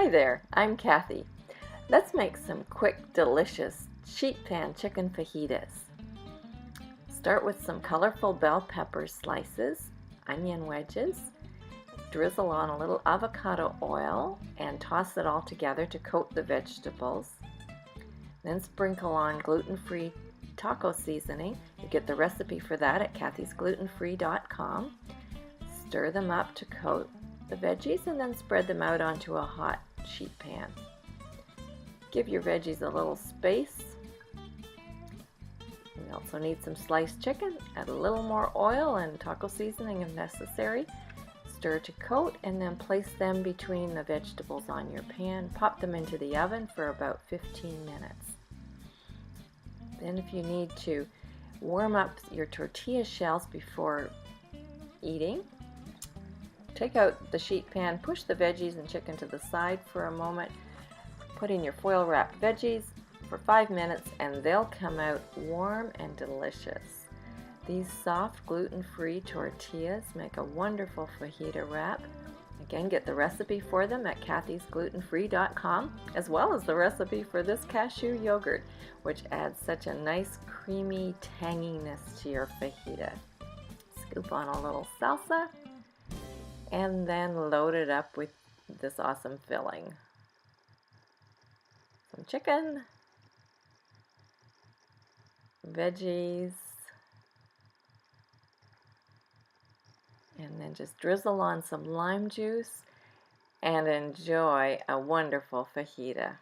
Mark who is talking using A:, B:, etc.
A: Hi there, I'm Kathy. Let's make some quick, delicious sheet pan chicken fajitas. Start with some colorful bell pepper slices, onion wedges, drizzle on a little avocado oil and toss it all together to coat the vegetables. Then sprinkle on gluten-free taco seasoning. You get the recipe for that at kathysglutenfree.com. Stir them up to coat the veggies and then spread them out onto a hot sheet pan. Give your veggies a little space. We also need some sliced chicken. Add a little more oil and taco seasoning if necessary. Stir to coat and then place them between the vegetables on your pan. Pop them into the oven for about 15 minutes. Then if you need to warm up your tortilla shells before eating, take out the sheet pan, push the veggies and chicken to the side for a moment, put in your foil wrapped veggies for 5 minutes and they'll come out warm and delicious. These soft gluten-free tortillas make a wonderful fajita wrap. Again, get the recipe for them at kathysglutenfree.com, as well as the recipe for this cashew yogurt, which adds such a nice creamy tanginess to your fajita. Scoop on a little salsa and then load it up with this awesome filling. Some chicken, veggies, and then just drizzle on some lime juice and enjoy a wonderful fajita.